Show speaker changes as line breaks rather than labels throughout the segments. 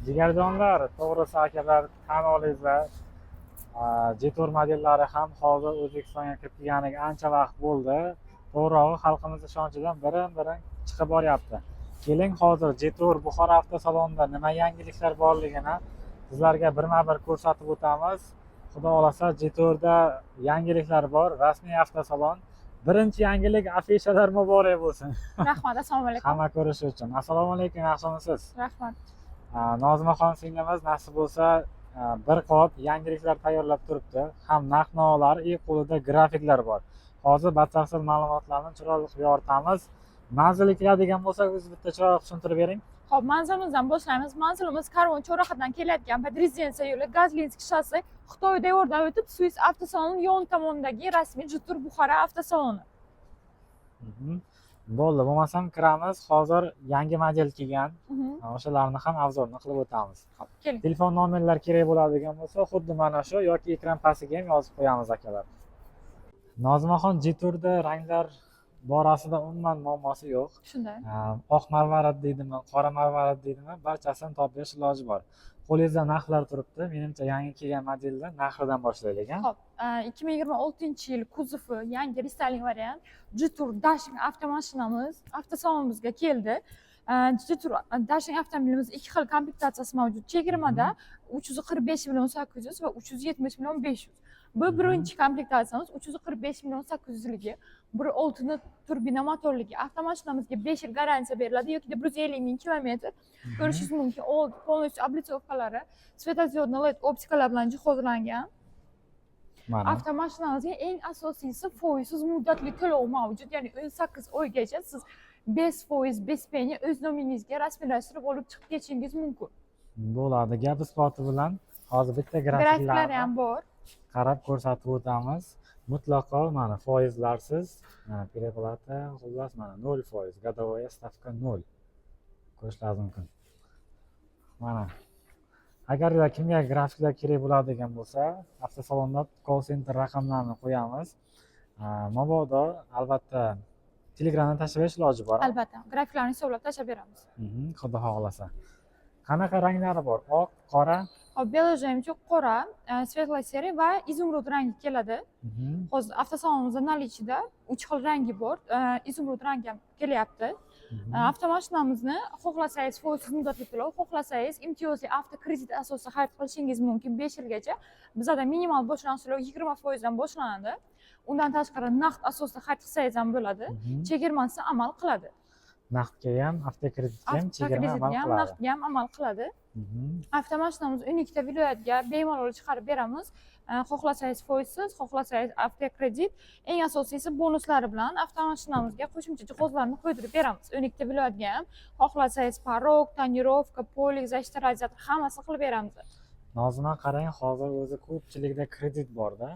Jigarjonlar, to'g'risi akalar tan olinglar. Jetur modellari ham hozir O'zbekistonga kirib kelganiga ancha vaqt bo'ldi. To'g'rirog'i xalqimiz ishonchidan birin-birin chiqib boryapti. Keling hozir Jetur Buxoro avtosalonida nima yangiliklar borligini sizlarga birma-bir ko'rsatib o'tamiz. Xudo xolasa Jeturda yangiliklar bor, rasmiy avtosalon. Birinchi yangilik afishalar muborak bo'lsin.
Rahmat, assalomu alaykum.
Hamma ko'rishi uchun. Assalomu alaykum, yaxshimisiz?
Rahmat.
Nozimaxon singlimiz nasib bo'lsa bir qop yangiliklar tayyorlab turibdi. Ham narx-navolar, qo'lida grafiklar bor. Hozir batafsil ma'lumotlarni chiroyli qilib yoritamiz. Manzilga keladigan bo'lsak, o'zingiz bitta chiroyli tushuntirib bering.
Xo'p, manzilimizdan boshlaymiz. Manzilimiz Karvon Cho'raxatdan kelayotgan Podrezidensiya yo'li Gazlinskiy shossi Xitoy devoridan o'tib Swiss avtosaloni yon tomonidagi rasmiy Jetur Buxoro avtosaloni.
Bo'ldi, bo'lmasam kiramiz. Hozir yangi model kelgan. O'shalarni ham obzorini qilib o'tamiz.
Keling.
Telefon nomerlar kerak bo'ladigan bo'lsa, xuddi mana shu yoki ekran pastiga ham yozib qo'yamiz akalar. Nozimaxon, Jeturda ranglar borasida umuman muammosi yo'q.
Shunday.
Oq marvarid deydimi, qora marvarid deydimi, barchasini topish iloji bor. Qo'lingizda narxlar turibdi. Menimcha yangi kelgan modeldan narxidan boshlaylik.
Xo'p, 2026-yil kuzovi yangi restyling variant Jetur Dashing avtomashinamiz avtosalonimizga keldi. Jetur Dashing avtomobilimiz ikki xil komplektatsiyasi mavjud. Chegirmada 345.800 va 370.500. Bu birinchi komplektatsiyamiz 345.800ligi. Bir oltin turbina motorligi. Avtomashinamizga 5 yil garantiya beriladi yoki 150.000 kilometr. Ko'rishingiz mumkin. Old полностью облицовкалari, svetodiodli LED optikalar bilan jihozlangan. Avtomashinamizga eng asosiysi foizsiz muddatli to'lov mavjud. Ya'ni 18 oygacha siz 5% BSP'ni o'z nomingizga rasmiylashtirib olib chiqib ketishingiz mumkin. Bo'ladi.
Gap isboti bilan hozir bitta
grafiklari ham bor.
Qarab ko'rsatib o'tamiz. Mutlaqo mana foizlarsiz, preplata, xullas mana 0%, годовая stavka 0. Ko'rishingiz mumkin. Mana. Agar kimga grafiklar kerak bo'ladigan bo'lsa, avtosalonda call center raqamlarini qo'yamiz. Mabodo albatta Telegramdan tashlab berish iloji bor.
Albatta, grafiklarni hisoblab tashlab beramiz.
Xudo xolasa. Qanaqa ranglari bor? Oq, qora?
Hop, belojemchuk, qora, svetloy seriya va izumrud rangi keladi. Hozir avtosalonimizda наличиеda 3 xil rangi bor. Izumrud rangi ham kelyapti. Avtomashinamizni xohlasangiz foizsiz muddatli to'lov, xohlasangiz imtiyozli avtokredit asosida xarid qilishingiz mumkin 5 yilgacha. Bizda minimal boshlanish to'lovi 20% dan boshlanadi. Undan tashqari naqd asosida xarid qilsangiz ham bo'ladi. Chegirmasi amal qiladi.
Naqdga ham, avtokreditga ham chegirma amal qiladi.
Naqdga ham amal qiladi. Avtomashinamizni 12 viloyatga bemalol chiqarib beramiz. Xohlasangiz foizsiz, xohlasangiz avtokredit, eng asosiysi bonuslari bilan avtomashinamizga qo'shimcha jihozlarni qo'ydirib beramiz. 12 viloyatga ham xohlasangiz parok, tonirovka, polik, zashtirazator hammasini qilib beramiz.
Nozima, qarang, hozir o'zi ko'pchilikda kredit bor-da.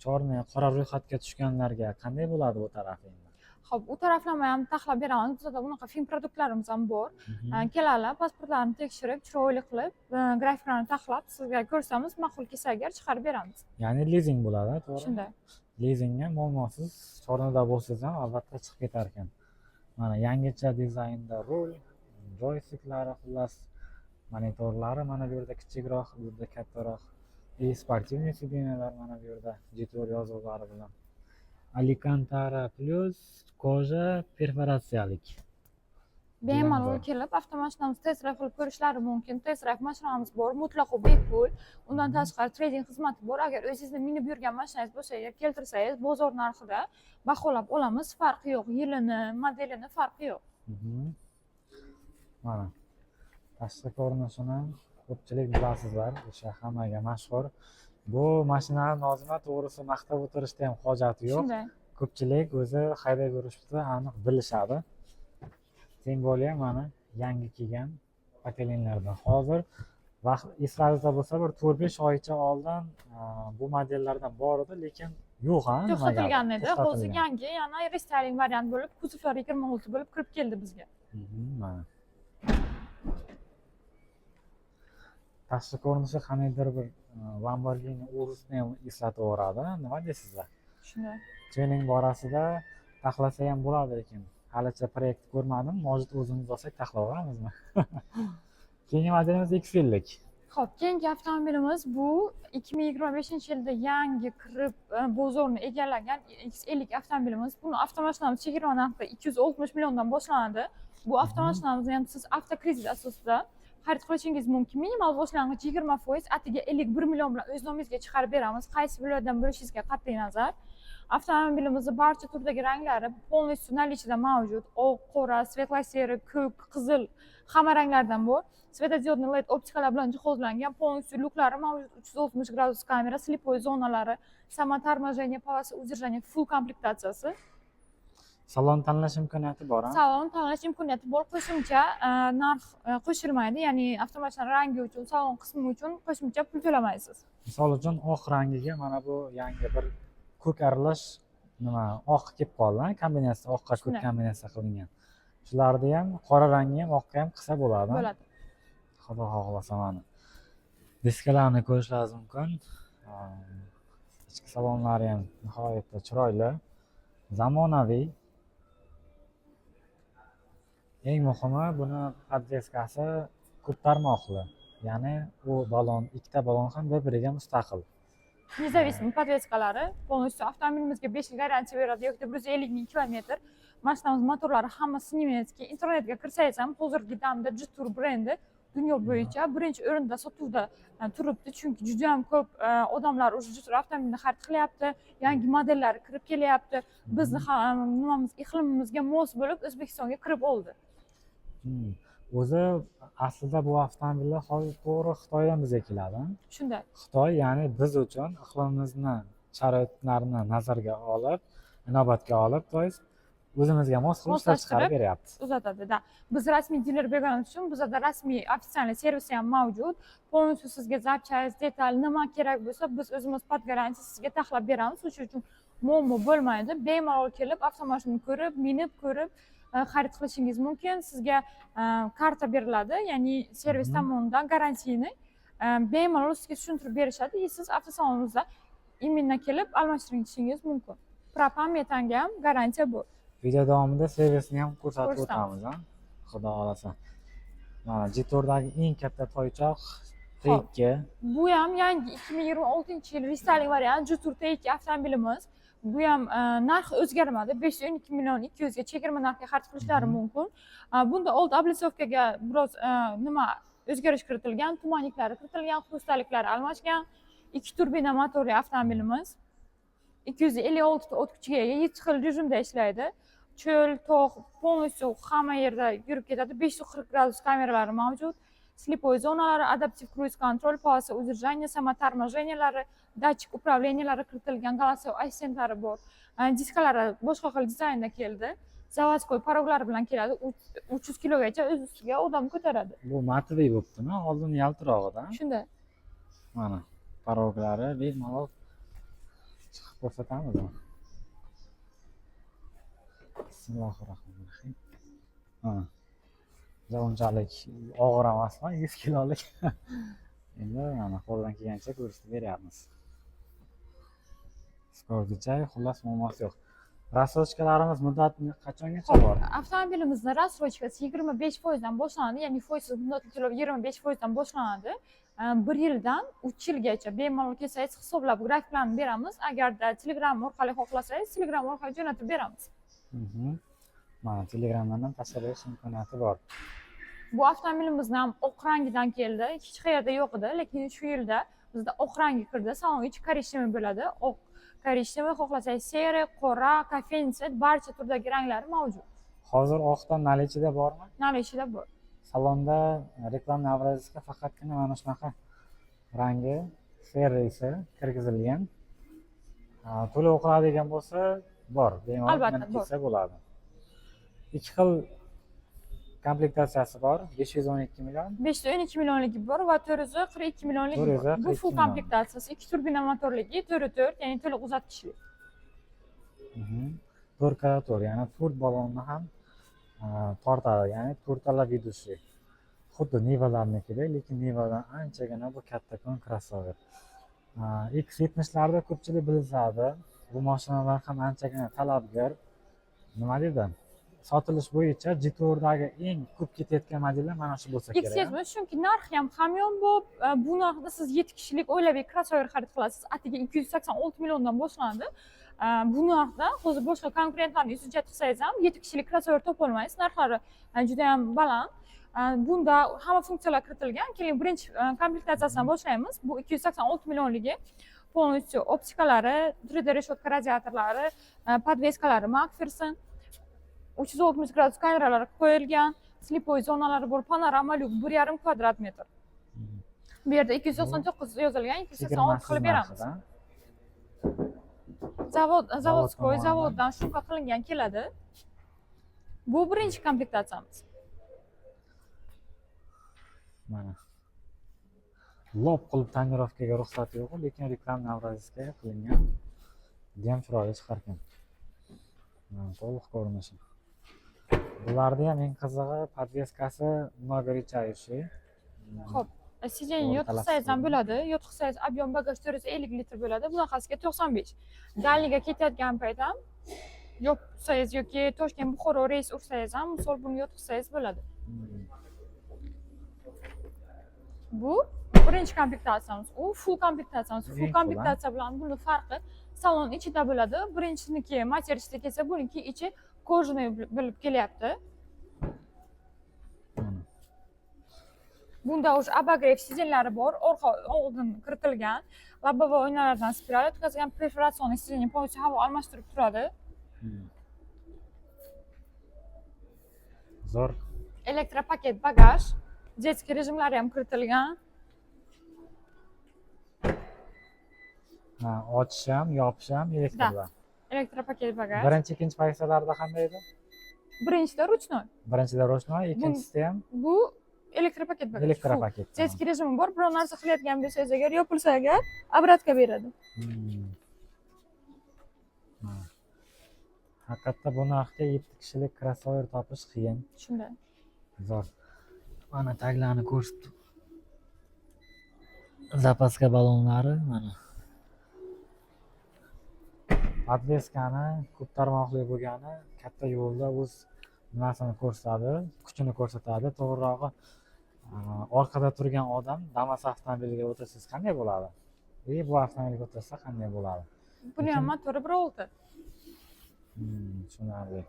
Chorni qora ro'yxatga tushganlarga qanday bo'ladi bu tarafi endi?
Xo'p, u taraflama ham taxlab beramiz. Bizda bunaqa film produktlarimiz ham bor. Kelinglar, pasportlarni tekshirib, chiroyli qilib, grafiklarni taxlab sizga ko'rsatamiz, ma'qul kelsa agar chiqarib beramiz.
Ya'ni lizing bo'ladi, to'g'rimi?
Shunday.
Lizingga muammosiz Chornida bo'lsangiz ham albatta chiqib ketar ekan. Mana yangicha dizaynda rul, joysticklari, xullas monitorlari mana bu yerda kichikroq, bu yerda kattaroq. Sportivniy sideniyalar mana bu yerda Jetur yozuvlari bilan. Alcantara plus koja perforatsiyalik.
Bemalol kelib avtomashinamizni test drive qilib ko'rishlari mumkin. Test drive mashinamiz bor, mutlaqo bepul. Undan tashqari trading xizmati bor. Agar o'zingizni minib yurgan mashinangiz bo'lsa, keltirsangiz bozor narxida baholab olamiz. Farqi yo'q, yilini, modelini farqi yo'q.
Mana tashqi ko'rinishini ko'pchilik bilasizlar, o'sha hammaga mashhur. Bu mashinani Nozima to'g'risi maqtab o'tirishda ham hojati yo'q.
Shunday.
Ko'pchilik o'zi haydab yurishda aniq bilishadi. Teng bo'lib mana yangi kelgan pakelinlardan. Hozir vaqt esingizda bo'lsa, bir 4-5 oycha oldin bu modellardan bor edi, lekin yo'q,
to'xtatilgan edi. Hozir yangi, yana restyling variant bo'lib, kuzovlari 26 bo'lib kirib keldi bizga.
Mana. Tashqi ko'rinishi qandaydir bir Lamborghini Urus'ni ham eslatib yuboradi. Nima deysizlar?
Shunday.
Tuning borasida taxlasa ham bo'ladi, lekin halicha proyekt ko'rmadim. Hozir o'zimiz olsak taxlab olamizmi? Keyingi modelimiz X50.
Xo'p, keyingi avtomobilimiz bu 2025-yilda yangi kirib bozorni egallagan X50 avtomobilimiz. Buni avtomashinamiz chegirma narxi 260 milliondan boshlanadi. Bu avtomashinamizni ham siz avtokredit asosida xarid qilishingiz mumkin. Minimal boshlang'ich 20%, atiga 51 million bilan o'z nomingizga chiqarib beramiz. Qaysi viloyatdan bo'lishingizga qat'iy nazar. Avtomobilimizning barcha turdagi ranglari полностью наличиеda mavjud. Oq, qora, svetlo-seri, ko'k, qizil hamma ranglardan bor. Svetodiodli LED optikalar bilan jihozlangan, полностью luklari mavjud, 360 gradus kamera, slipoy zonalari, samoторможение, полоса удержания, full komplektatsiyasi.
Salon tanlash imkoniyati bor.
Salon tanlash imkoniyati bor, qo'shimcha narx qo'shilmaydi, ya'ni avtomashina rangi uchun, salon qismi uchun qo'shimcha pul to'lamaysiz.
Misol uchun oq rangiga mana bu yangi bir ko'k aralash oq kelib qoldi, kombinatsiya oqqa ko'k kombinatsiya qilingan. Shularni ham qora rangni ham oqqa ham qilsa bo'ladi.
Bo'ladi.
Xudo xohlasa mana. Diskalarni ko'rishingiz mumkin. Ichki salonlari ham nihoyatda chiroyli, zamonaviy. Eng muhimi buni podveskasi ko'p tarmoqli. Ya'ni u balon, ikkita balon ham bir-biriga mustaqil.
Независимый podveskalari полностью avtomobilimizga 5 yil garantiya beradi, yoki 150 ming kilometr. Mashinamiz motorlari hammasi nemetskiy. Internetga kirsangiz ham hozirgi damda Jetour brendi dunyo bo'yicha birinchi o'rinda sotuvda turibdi, chunki juda ham ko'p odamlar o'sha Jetour avtomobilni xarid qilyapti, yangi modellari kirib kelyapti. Bizni nimamiz, iqlimimizga mos bo'lib O'zbekistonga kirib oldi.
O'zi aslida bu avtomobillar hozir to'g'ri Xitoydan bizga keladi.
Shunday.
Xitoy, ya'ni biz uchun iqlimimizni, sharoitlarini nazarga olib, inobatga olib, o'zimizga mos qilib ishlab chiqarib beryapti.
Uzatadi-da. Biz rasmiy diler bo'lganimiz uchun bizda rasmiy ofitsialniy servisi ham mavjud. Полностью sizga zapchast, detal nima kerak bo'lsa, biz o'zimiz pod garantiya sizga taxlab beramiz. Shuning uchun muammo bo'lmaydi. Bemalol kelib, avtomashinani ko'rib, minib ko'rib xarid qilishingiz mumkin. Sizga karta beriladi, ya'ni servis tomonidan garantiyani bemalol sizga tushuntirib berishadi. Siz avtosalonimizda immindan kelib almashtirishingiz mumkin. Propan metanga ham garantiya bor.
Video davomida servisni ham ko'rsatib o'tamiz. Xudo xolasa. Mana Jetourdagi eng katta toychoq T2.
Bu ham yangi 2026-yil restyling variant Jetour T2 avtomobilimiz. Bu ham narxi o'zgarmadi. 512 million 200 ga chegirma narxga xarid qilishlari mumkin. Bunda old облицовкаga biroz nima o'zgarish kiritilgan, tumanliklari kiritilgan, xrustaliklari almashgan. 2 turbina motorli avtomobilimiz. 256 ta o't kuchiga ega, 7 xil rejimda ishlaydi. Cho'l, tog', полностью hamma yerda yurib ketadi. 540 gradus kameralari mavjud. Slipoy zonalari, adaptiv cruise control, полоса удержания, samoторможениялari, datchik управлениялari kiritilgan, голосовой assistentlari bor. Diskalari boshqa xil dizaynda keldi. Заводской paroglari bilan keladi. 300 kilogacha o'z ustiga odam ko'taradi.
Bu matviy bo'libdi-mi? Oldin yaltirog'ida.
Shunday.
Mana paroglari bemalol chiqib ko'rsatamiz. Bismillahirrohmanirrohim. Mana unchalik og'ir emasmi, 100 kilolik. Endi mana qo'ldan kelgancha ko'rsatib beryapmiz. Skordichay, xullas muammosi yo'q. Rassrochkalarimiz muddati qachongacha bor?
Avtomobilimizning rassrochkasi 25% dan boshlanadi, ya'ni foizsiz muddatli to'lov 25% dan boshlanadi. 1 yildan 3 yilgacha bemalol kelsangiz hisoblab grafiklarni beramiz. Agarda Telegram orqali xohlasangiz, Telegram orqali jo'natib beramiz.
Mana Telegramdan ham tashlab berish imkoniyati bor.
Bu avtomobilimizni ham oq rangidan keldi. Hech qayerda yo'q edi, lekin shu yilda bizda oq rangi kirdi. Salon ichi korishnevoy bo'ladi. Oq korishnevoy, xohlasangiz seri, qora, kofeinset barcha turdagi ranglari mavjud.
Hozir oqdan наличиеda bormi?
Наличиеda bor.
Salonda reklama obrazga faqatgina mana shunaqa rangi serisi kirgizilgan. To'lov qiladigan bo'lsa, bor, bemalol kelsa bo'ladi. Ikki xil komplektatsiyasi bor, 512 million.
512 millionligi bor va 442 millionligi bor. Bu full komplektatsiyasi, 2 turbina motorligi, 4x4, ya'ni to'liq uzatgichli.
4x4, ya'ni 4 balonni ham tortadi, ya'ni to'rtala ведущий. Xuddi Nivalarnikidek, lekin Nivadan anchagina bu kattakon crossover. X70larda ko'pchilik biladi. Bu mashinalar ham anchagina talabgor. Nima deydi? sotilish bo'yicha Jetourdagi eng ko'p ketayotgan modellar mana shu bo'lsa kerak.
X70 chunki narxi ham hamyonbop. Bu narxda siz 7 kishilik oilaviy crossover xarid qilasiz. Atigi 286 milliondan boshlanadi. Bu narxda hozir boshqa konkurentlarni hujjat qilsangiz ham 7 kishilik crossover topolmaysiz. Narxlari juda ham baland. Bunda hamma funksiyalar kiritilgan. Keyin birinchi komplektatsiyasidan boshlaymiz. Bu 286 millionligi полностью optikalari, 3D reshotka radiatorlari, podveskalari McPherson, 360 gradus kameralar qo'yilgan, slipoy zonalari bor, panorama lyuk 1,5 kvadrat metr. Bu yerda 299 yozilgan, 286 qilib beramiz. Zavodskoy zavoddan shunqa qilingan keladi. Bu birinchi komplektatsiyamiz.
Mana lob qilib tonirovkaga ruxsati yo'q, lekin reklamni obrazga qilingan. Juda ham chiroyli chiqar ekan. Mana to'liq ko'rinishi. Bularda ham eng qizig'i podveskasi многоречающий.
Xo'p, sijeni yotqizsangiz ham bo'ladi. Yotqizsangiz объем bagaj 450 litr bo'ladi. Bunaqasiga 95. Dalniga ketayotgan payt ham yopsangiz yoki Toshkent Buxoro reys ursangiz ham misol buni yotqizsangiz bo'ladi. Bu birinchi komplektatsiyamiz. U full komplektatsiyamiz. Full komplektatsiya bilan buni farqi salon ichida bo'ladi. Birinchiniki materialda kelsa, buniki ichi kojniy bo'lib kelyapti. Bunda o'sha abagrev sijenlari bor, orqa oldin kiritilgan, lobovoy oynalardan spiral o'tkazilgan perforatsion sijeni polностью havo almashtirib turadi.
Zo'r.
Elektropaket bagaj, детский rejimlari ham kiritilgan.
Ochish ham, yopish ham elektrda.
Elektropaket bagaj.
Birinchi, ikkinchi pozitsiyalarda qanday edi?
Birinchida ruchnoy.
Birinchida ruchnoy, ikkinchisida ham
bu elektropaket bagaj.
Elektropaket.
Детский rejimi bor, biror narsa qilayotgan bo'lsangiz agar yopilsa agar obratga beradi.
Haqiqatda bu narxga 7 kishilik crossover topish qiyin.
Shunday.
Zo'r. Mana taglarni ko'rsatib. Zapaska balonlari mana. Podveskani ko'p tarmoqli bo'lgani katta yo'lda o'z nimasini ko'rsatadi, kuchini ko'rsatadi. To'g'rirog'i orqada turgan odam Damas avtomobiliga o'tirsangiz qanday bo'ladi? Bu avtomobilga o'tirsa qanday bo'ladi?
Buni ham motori 1.6.
Tushunarli.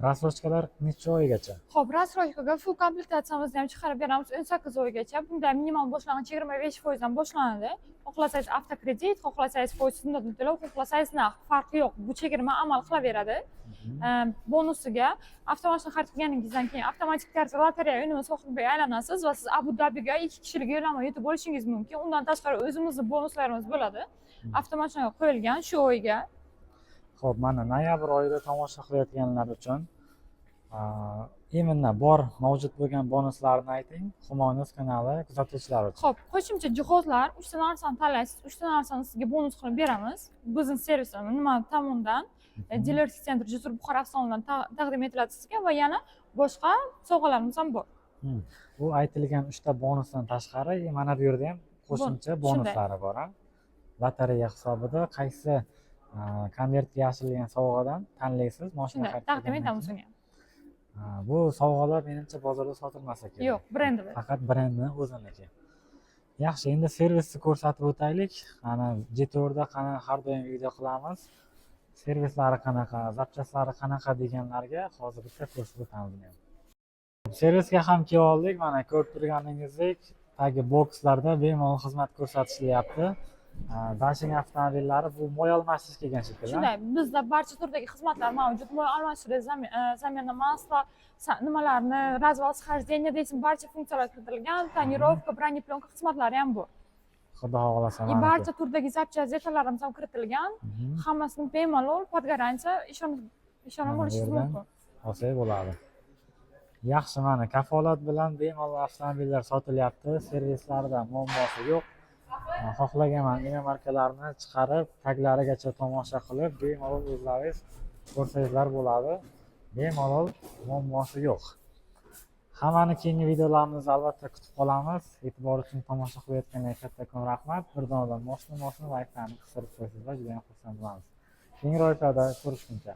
Rassrochkalar necha oygacha?
Xo'p, rassrochkaga full komplektatsiyamizni ham chiqarib beramiz 18 oygacha. Bunda minimal boshlang'ich 25% dan boshlanadi. Xohlasangiz avtokredit, xohlasangiz foizsiz to'lov, xohlasangiz naqd, farqi yo'q. Bu chegirma amal qilaveradi. Bonusiga avtomashina xarid qilganingizdan keyin avtomatik tarzda lotereya o'yinini sohibiga aylanasiz va siz Abu Dabiga 2 kishilik yo'llanma yutib olishingiz mumkin. Undan tashqari o'zimizning bonuslarimiz bo'ladi. Avtomashinaga qo'yilgan shu oyga.
Xo'p, mana noyabr oyida tomosha qilayotganlar uchun именно bor mavjud bo'lgan bonuslarni ayting. Humoyinuz kanali kuzatuvchilari uchun.
Xo'p, qo'shimcha jihozlar 3 ta narsani tanlaysiz. 3 ta narsani sizga bonus qilib beramiz. Bizning servisimiz nima tomonidan Dealership Center Jisur Buxoro avtosalonidan taqdim etiladi sizga va yana boshqa sovg'alarimiz ham bor.
Bu aytilgan 3 ta bonusdan tashqari mana bu yerda ham qo'shimcha bonuslari bor. Lotereya hisobida qaysi konvertga yashirilgan sovg'adan tanlaysiz, mashina xarid
taqdim etamiz uni.
Bu sovg'alar menimcha bozorda sotilmasa kerak.
Yo'q, brendi.
Faqat brendni o'ziniki. Yaxshi, endi servisni ko'rsatib o'taylik. Ana Jetourda har doim video qilamiz. Servislari qanaqa, zapchaslari qanaqa deganlarga hozir bitta ko'rsatib o'tamiz. Servisga ham kelib oldik. Mana ko'rib turganingizdek, tagi bokslarda bemalol xizmat ko'rsatilyapti. Dashing avtomobillari bu moy almashish kelgan shekilli.
Shunday, bizda barcha turdagi xizmatlar mavjud. Moy almashtirish, zamena masla, nimalarni, razvos xarjeniya deysiz, barcha funksiyalar kiritilgan, tonirovka, broneplyonka xizmatlari ham bor.
Xudo xohlasa.
Barcha turdagi zapcha detallarimiz ham kiritilgan. Hammasini bemalol pod garantiya ishonib olishingiz mumkin.
Olsak bo'ladi. Yaxshi, mana kafolat bilan bemalol avtomobillar sotilyapti. Servislarida muammosi yo'q. Xohlagan inomarkalarni chiqarib, taglarigacha tomosha qilib, bemalol o'zlaringiz ko'rsangizlar bo'ladi. Bemalol muammosi yo'q. Hammani keyingi videolarimizni albatta kutib qolamiz. E'tibor uchun tomosha qilayotganlarga kattakon rahmat. Bir donadan moshina layklarni qistirib qo'ysangizlar juda ham xursand bo'lamiz. Keyingi roliklarda ko'rishguncha